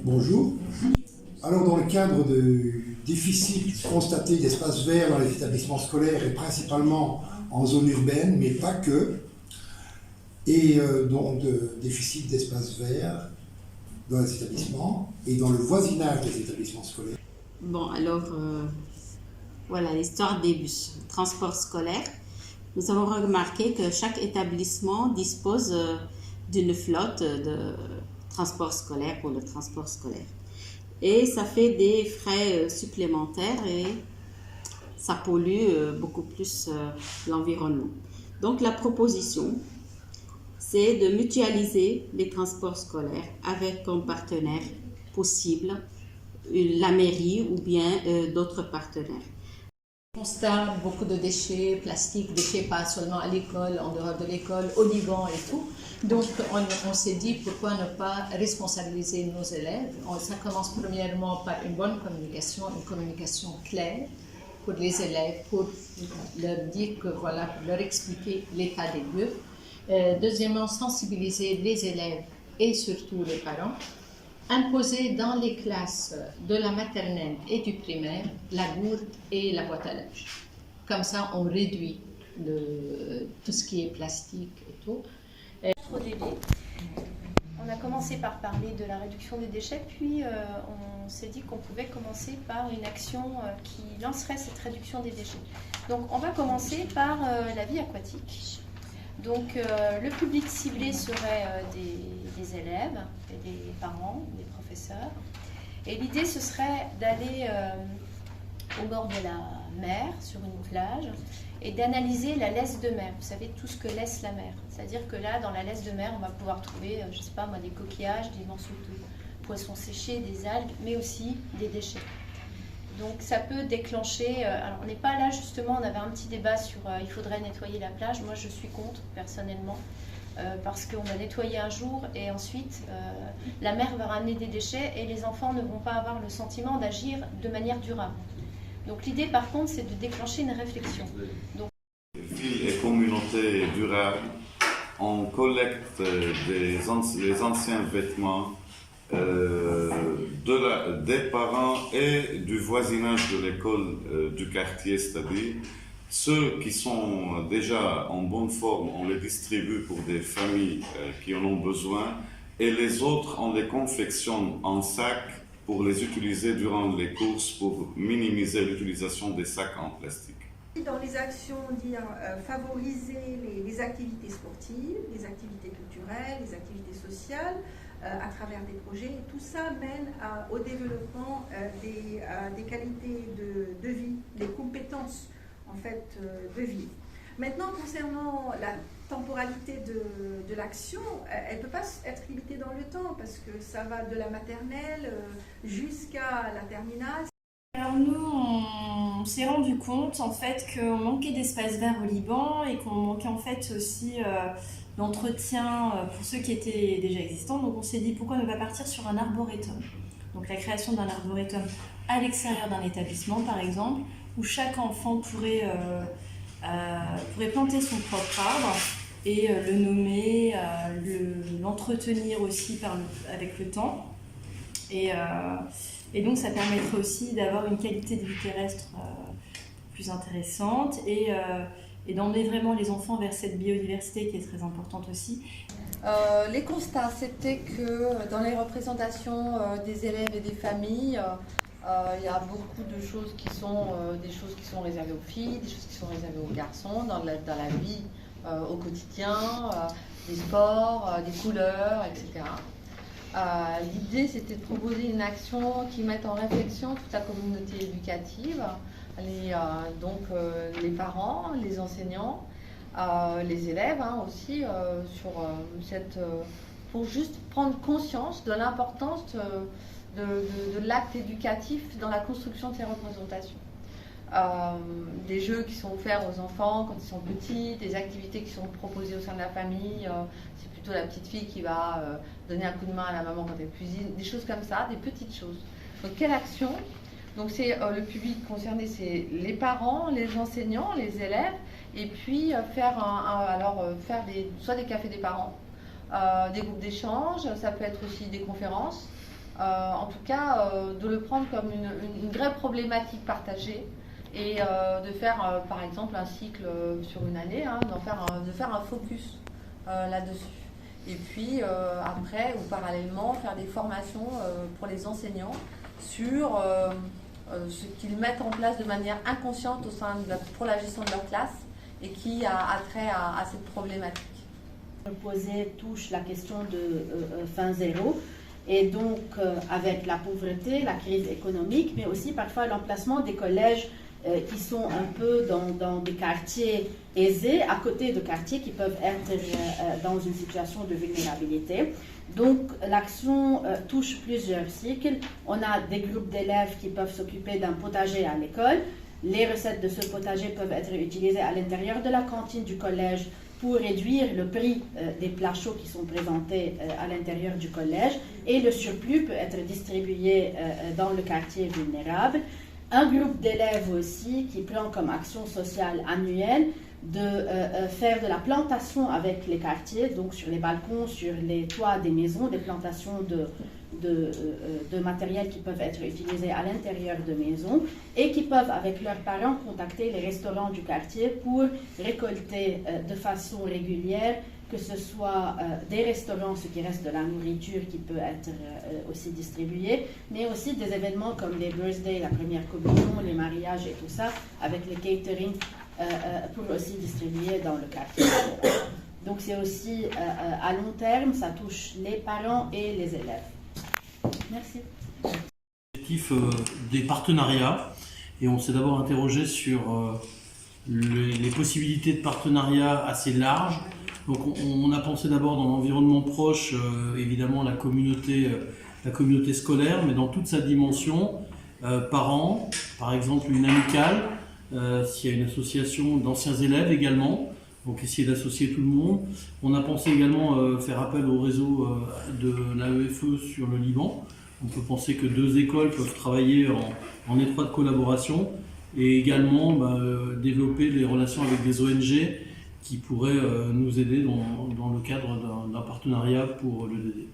Bonjour. Alors, dans le cadre du déficit constaté d'espaces verts dans les établissements scolaires et principalement en zone urbaine, mais pas que, et donc de déficit d'espaces verts dans les établissements et dans le voisinage des établissements scolaires. Bon, alors, voilà l'histoire des bus, transport scolaire. Nous avons remarqué que chaque établissement dispose d'une flotte de transport scolaire pour le transport scolaire. Et ça fait des frais supplémentaires et ça pollue beaucoup plus l'environnement. Donc la proposition, c'est de mutualiser les transports scolaires avec comme partenaire possible la mairie ou bien d'autres partenaires. On constate beaucoup de déchets plastiques, déchets pas seulement à l'école, en dehors de l'école, au Liban et tout. Donc on s'est dit pourquoi ne pas responsabiliser nos élèves. Ça commence premièrement par une bonne communication, une communication claire pour les élèves, pour leur dire que voilà, pour leur expliquer l'état des lieux. Deuxièmement, sensibiliser les élèves et surtout les parents. Imposer dans les classes de la maternelle et du primaire la gourde et la boîte à linge. Comme ça, on réduit tout ce qui est plastique et tout. Au début, on a commencé par parler de la réduction des déchets, puis on s'est dit qu'on pouvait commencer par une action qui lancerait cette réduction des déchets. Donc on va commencer par la vie aquatique. Donc le public ciblé serait des élèves et des parents, des professeurs. Et l'idée ce serait d'aller au bord de la mer, sur une plage, et d'analyser la laisse de mer. Vous savez, tout ce que laisse la mer. C'est-à-dire que là, dans la laisse de mer, on va pouvoir trouver, je ne sais pas moi, des coquillages, des morceaux de poissons séchés, des algues, mais aussi des déchets. Donc ça peut déclencher, alors on n'est pas là justement, on avait un petit débat sur il faudrait nettoyer la plage. Moi je suis contre personnellement, parce qu'on va nettoyer un jour et ensuite la mer va ramener des déchets et les enfants ne vont pas avoir le sentiment d'agir de manière durable. Donc l'idée par contre c'est de déclencher une réflexion. Donc, Ville et communauté durable, on collecte les anciens vêtements des parents et du voisinage de l'école du quartier, c'est-à-dire ceux qui sont déjà en bonne forme, on les distribue pour des familles qui en ont besoin, et les autres, on les confectionne en sacs pour les utiliser durant les courses pour minimiser l'utilisation des sacs en plastique. Dans les actions, favoriser les activités sportives, les activités culturelles, les activités sociales, à travers des projets. Et tout ça mène au développement des qualités de vie, des compétences en fait, de vie. Maintenant, concernant la temporalité de l'action, elle ne peut pas être limitée dans le temps parce que ça va de la maternelle jusqu'à la terminale. Alors nous, on s'est rendu compte en fait qu'on manquait d'espace vert au Liban et qu'on manquait en fait aussi d'entretien pour ceux qui étaient déjà existants. Donc on s'est dit pourquoi ne pas partir sur un arboretum. Donc la création d'un arboretum à l'extérieur d'un établissement par exemple, où chaque enfant pourrait planter son propre arbre et le nommer, l'entretenir aussi avec le temps. Et donc ça permettrait aussi d'avoir une qualité de vie terrestre plus intéressante et d'emmener vraiment les enfants vers cette biodiversité qui est très importante aussi. Les constats, c'était que dans les représentations des élèves et des familles, il y a beaucoup de choses qui sont des choses qui sont réservées aux filles, des choses qui sont réservées aux garçons dans la vie au quotidien, des sports, des couleurs, etc. L'idée, c'était de proposer une action qui mette en réflexion toute la communauté éducative, les parents, les enseignants, les élèves aussi, pour juste prendre conscience de l'importance de l'acte éducatif dans la construction de ces représentations. Des jeux qui sont offerts aux enfants quand ils sont petits, des activités qui sont proposées au sein de la famille, c'est plutôt la petite fille qui va donner un coup de main à la maman quand elle cuisine, des choses comme ça, des petites choses. Donc quelle action? Donc c'est le public concerné, c'est les parents, les enseignants, les élèves, et puis faire soit des cafés des parents, des groupes d'échange, ça peut être aussi des conférences, en tout cas de le prendre comme une vraie problématique partagée et de faire par exemple un cycle sur une année, hein, de faire un focus là-dessus. Et puis après ou parallèlement faire des formations pour les enseignants sur ce qu'ils mettent en place de manière inconsciente pour la gestion de leur classe et qui a trait à cette problématique. Posée touche la question de fin zéro et donc avec la pauvreté, la crise économique, mais aussi parfois l'emplacement des collèges qui sont un peu dans des quartiers aisés, à côté de quartiers qui peuvent être dans une situation de vulnérabilité. Donc l'action touche plusieurs cycles. On a des groupes d'élèves qui peuvent s'occuper d'un potager à l'école. Les recettes de ce potager peuvent être utilisées à l'intérieur de la cantine du collège pour réduire le prix des plats chauds qui sont présentés à l'intérieur du collège, et le surplus peut être distribué dans le quartier vulnérable. Un groupe d'élèves aussi qui prend comme action sociale annuelle de faire de la plantation avec les quartiers, donc sur les balcons, sur les toits des maisons, des plantations de matériel qui peuvent être utilisés à l'intérieur de maisons et qui peuvent, avec leurs parents, contacter les restaurants du quartier pour récolter de façon régulière, que ce soit des restaurants, ce qui reste de la nourriture qui peut être aussi distribuée, mais aussi des événements comme les birthdays, la première communion, les mariages et tout ça, avec les catering pour aussi distribuer dans le quartier. Donc c'est aussi à long terme, ça touche les parents et les élèves. Merci. L'objectif des partenariats, et on s'est d'abord interrogé sur les possibilités de partenariat assez larges. Donc on a pensé d'abord dans l'environnement proche, évidemment la communauté scolaire, mais dans toute sa dimension, parents, par exemple une amicale, s'il y a une association d'anciens élèves également, donc essayer d'associer tout le monde. On a pensé également faire appel au réseau de l'AEFE sur le Liban. On peut penser que 2 écoles peuvent travailler en étroite collaboration et également développer des relations avec des ONG qui pourraient nous aider dans le cadre d'un partenariat pour le DD.